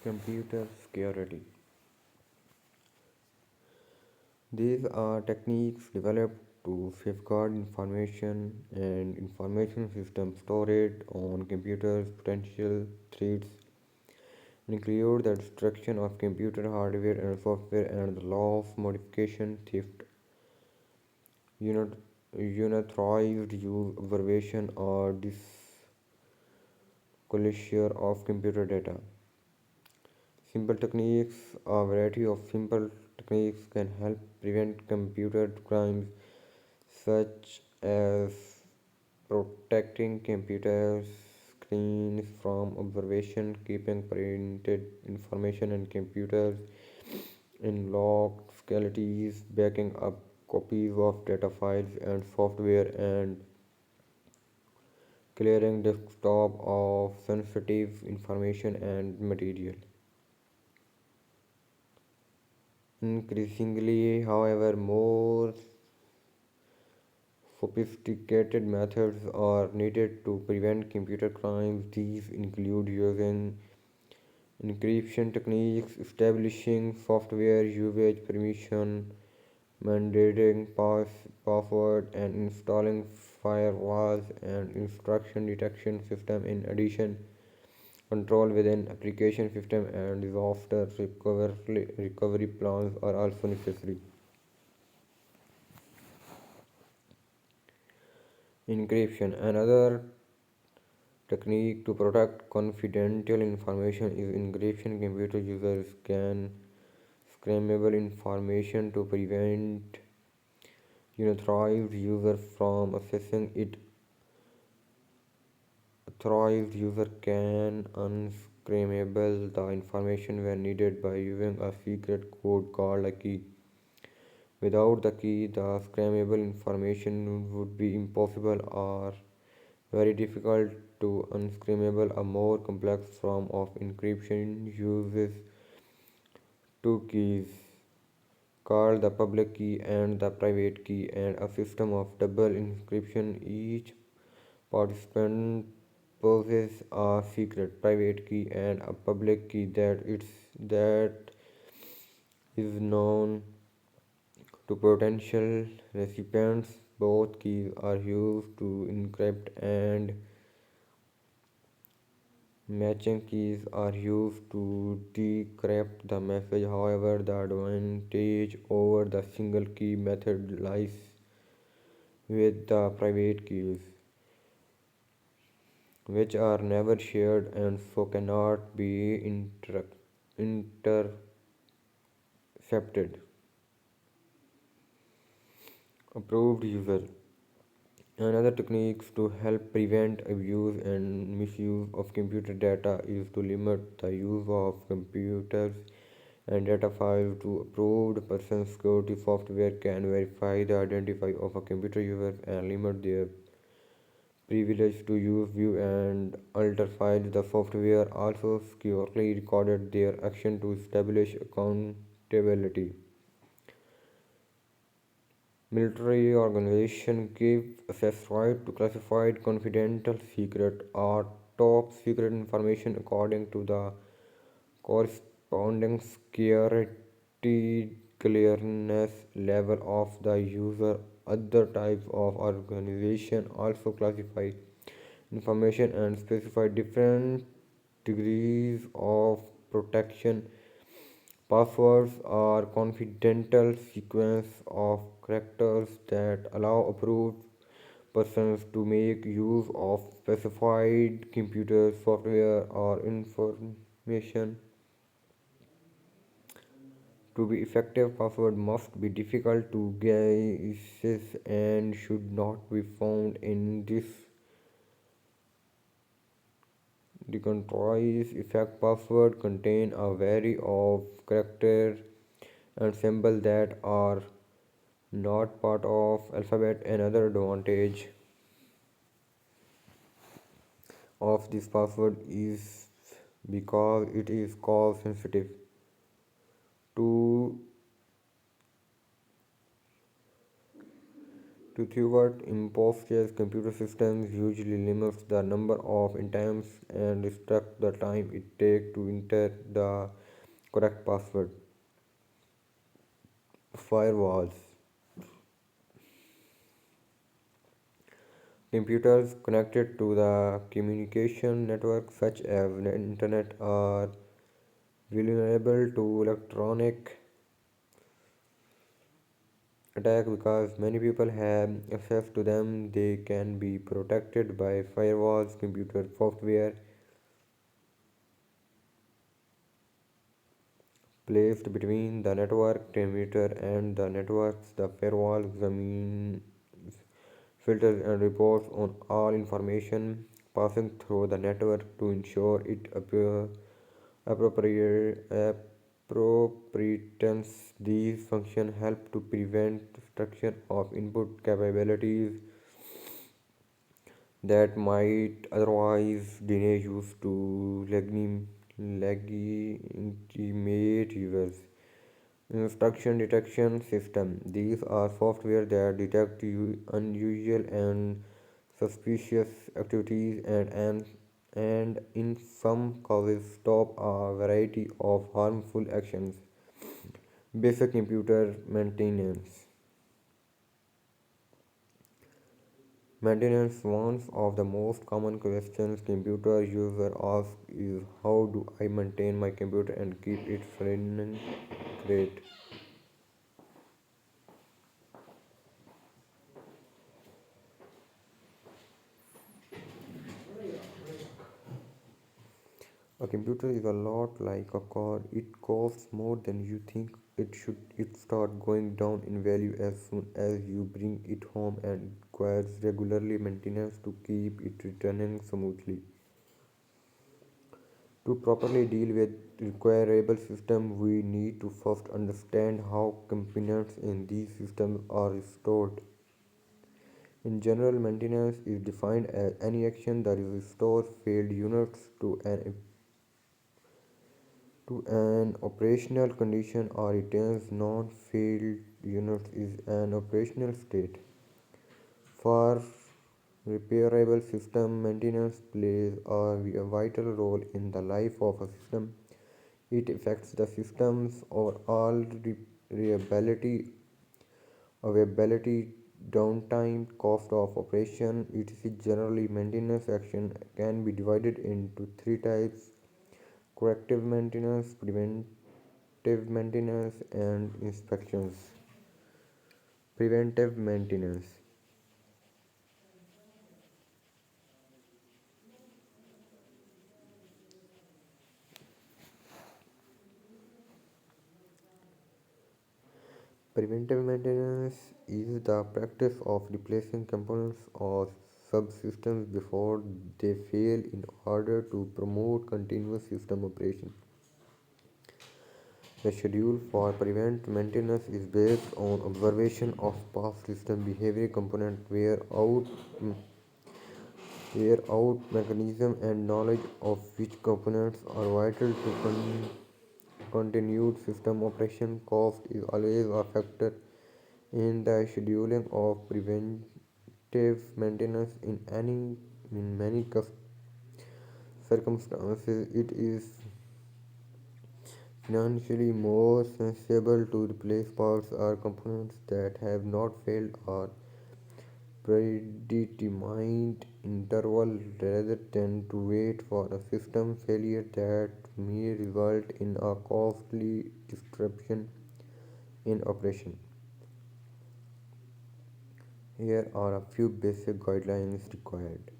Computer security. These are techniques developed to safeguard information and information systems stored on computers. Potential threats include the destruction of computer hardware and software and the loss, modification, theft, unit, unauthorized use, observation, or disclosure of computer data. Simple techniques. A variety of simple techniques can help prevent computer crimes, such as protecting computer screens from observation, keeping printed information and computers in locked skeletons, backing up copies of data files and software, and clearing desktop of sensitive information and material. Increasingly, however, more sophisticated methods are needed to prevent computer crimes. These include using encryption techniques, establishing software usage permission, mandating password, and installing firewalls and instruction detection system. In addition, control within application system and disaster recovery plans are also necessary. Encryption. Another technique to protect confidential information is encryption. Computer users can scramble information to prevent unauthorized users from accessing it. Authorized user can unscramble the information when needed by using a secret code called a key. Without the key, the scramblable information would be impossible or very difficult to unscramble. A more complex form of encryption uses two keys called the public key and the private key, and a system of double encryption. Each participant possesses a secret private key and a public key that is known to potential recipients. Both keys are used to encrypt, and matching keys are used to decrypt the message. However, the advantage over the single key method lies with the private keys, which are never shared and so cannot be intercepted. Approved user. Another techniques to help prevent abuse and misuse of computer data is to limit the use of computers and data files to approved persons. Security software can verify the identity of a computer user and limit their privilege to use, view, and alter files. The software also securely recorded their action to establish accountability. Military organizations give access right to classified, confidential, secret, or top secret information according to the corresponding security clearness level of the user. Other types of organization also classify information and specify different degrees of protection. Passwords are confidential sequence of characters that allow approved persons to make use of specified computer software or information. To be effective, password must be difficult to guess and should not be found in this decontrols effect. Password contain a array of characters and symbols that are not part of alphabet. Another advantage of this password is because it is cause sensitive to To thwart imposters, computer systems usually limits the number of attempts and restrict the time it takes to enter the correct password. Firewalls. Computers connected to the communication network such as the internet are vulnerable to electronic attack because many people have access to them. They can be protected by firewalls, computer software placed between the network perimeter and the networks. The firewall examines, filters, and reports on all information passing through the network to ensure it appropriate appropriateness. These functions help to prevent destruction of input capabilities that might otherwise deny use to legitimate users. Instruction detection system. These are software that detect unusual and suspicious activities and in some cases stop a variety of harmful actions. Basic computer maintenance. Maintenance. One of the most common questions computer users ask is how do I maintain my computer and keep it running great? A computer is a lot like a car. It costs more than you think it should. It starts going down in value as soon as you bring it home and requires regularly maintenance to keep it running smoothly. To properly deal with requireable system, we need to first understand how components in these systems are restored. In general, maintenance is defined as any action that restores failed units to an operational condition or returns non-failed units is an operational state. For repairable system, maintenance plays a vital role in the life of a system. It affects the system's overall reliability, availability, downtime, cost of operation, etc. Generally, maintenance action can be divided into three types: corrective maintenance, preventive maintenance, and inspections. Preventive maintenance. Preventive maintenance is the practice of replacing components or subsystems before they fail in order to promote continuous system operation. The schedule for preventive maintenance is based on observation of past system behavior, component wear out mechanism, and knowledge of which components are vital to continued system operation. Cost is always a factor in the scheduling of preventive maintenance. In many circumstances, it is financially more sensible to replace parts or components that have not failed or predetermined interval rather than to wait for a system failure that may result in a costly disruption in operation. Here are a few basic guidelines required.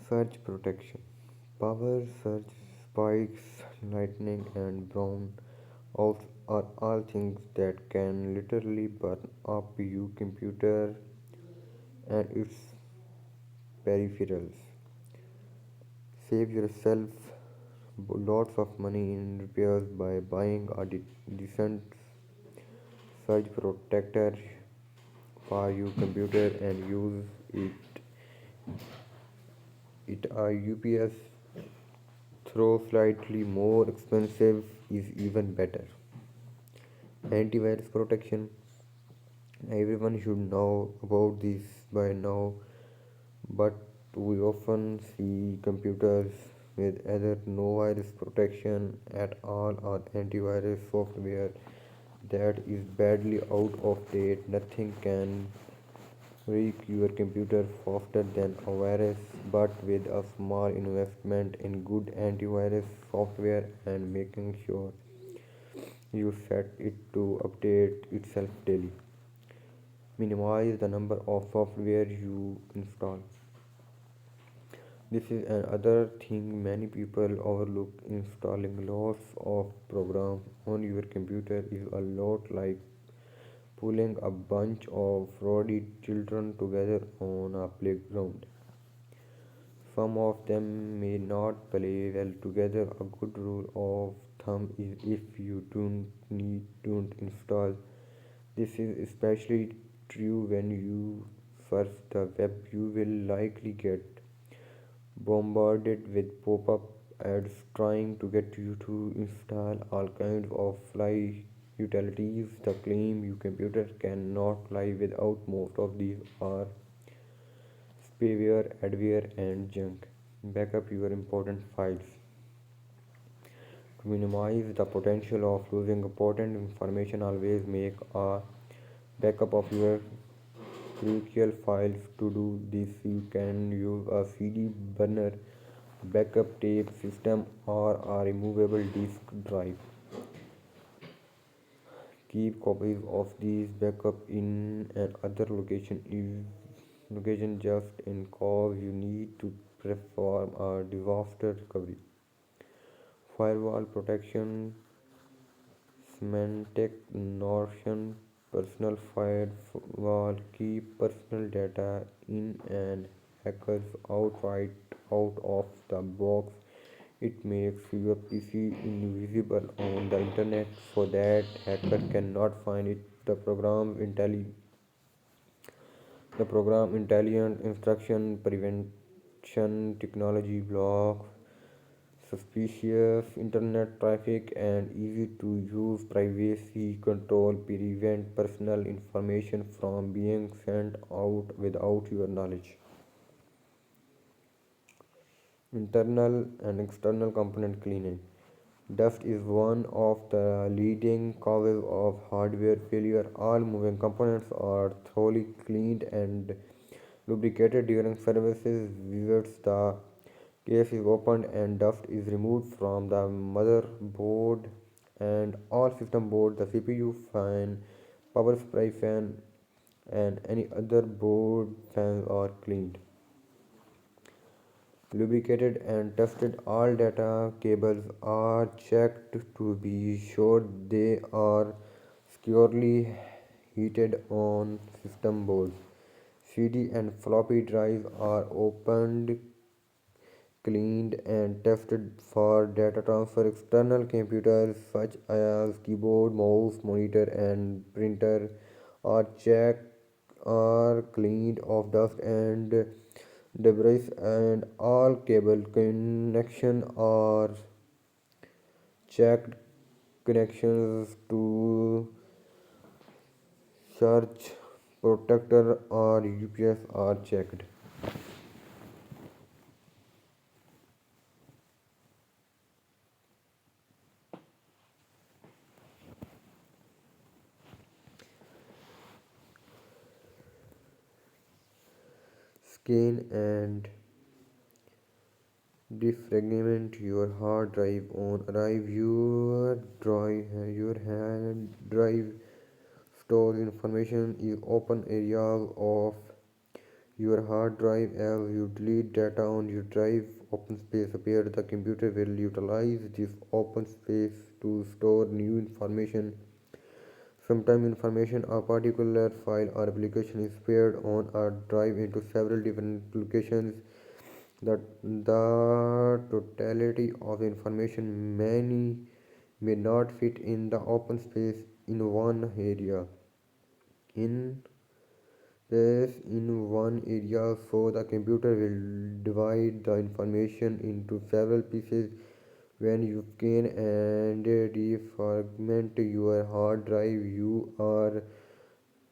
Surge protection. Power surge, spikes, lightning, and brownouts are all things that can literally burn up your computer and its peripherals. Save yourself lots of money in repairs by buying a decent surge protector for your computer and use it a UPS through slightly more expensive is even better. Antivirus protection. Everyone should know about this by now, but we often see computers with either no virus protection at all or antivirus software that is badly out of date. Nothing can wreck your computer faster than a virus, but with a small investment in good antivirus software and making sure you set it to update itself daily. Minimize the number of software you install. This is another thing many people overlook. Installing lots of programs on your computer is a lot like pulling a bunch of rowdy children together on a playground. Some of them may not play well together. A good rule of thumb is if you don't install. This is especially true when you surf the web. You will likely get bombarded with pop-up ads trying to get you to install all kinds of fly utilities. The claim your computer cannot fly without most of these are spyware, adware, and junk. Backup your important files. To minimize the potential of losing important information, always make a backup of your crucial files. To do this, you can use a CD burner, backup tape system, or a removable disk drive. Keep copies of these backup in another location just in case you need to perform a disaster recovery. Firewall protection. Semantic notion. Personal firewall keep personal data in and hackers outright out of the box. It makes your PC invisible on the internet so that hacker cannot find it. The program intelligent instruction prevention technology blocks suspicious internet traffic and easy to use privacy control prevent personal information from being sent out without your knowledge. Internal and external component cleaning. Dust is one of the leading causes of hardware failure. All moving components are thoroughly cleaned and lubricated during services visits. The case is opened and dust is removed from the motherboard and all system board, the CPU, fan, power supply fan, and any other board fans are cleaned, lubricated, and tested. All data cables are checked to be sure they are securely heated on system boards. CD and floppy drives are opened, cleaned, and tested for data transfer. External computers such as keyboard, mouse, monitor, and printer are checked, are cleaned of dust and debris, and all cable connections are checked. Connections to surge protector or UPS are checked. Scan and defragment your hard drive on arrive. Your hard drive stores information in open areas of your hard drive. As you delete data on your drive, open space appears. The computer will utilize this open space to store new information. Sometimes information a particular file or application is shared on a drive into several different locations. The totality of information many may not fit in the open space in one area. In one area, so the computer will divide the information into several pieces, When you scan and defragment your hard drive, you are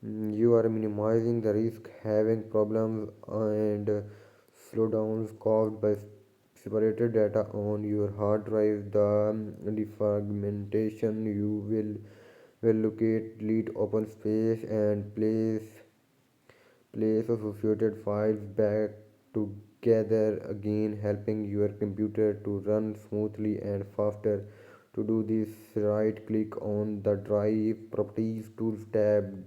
minimizing the risk having problems and slowdowns caused by separated data on your hard drive. The defragmentation you will locate delete open space and place associated files back together again, helping your computer to run smoothly and faster. To do this, right click on the Drive Properties Tools tab,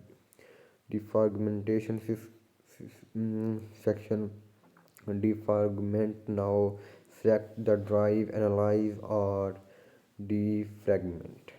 defragmentation section, defragment now, select the drive, analyze or defragment.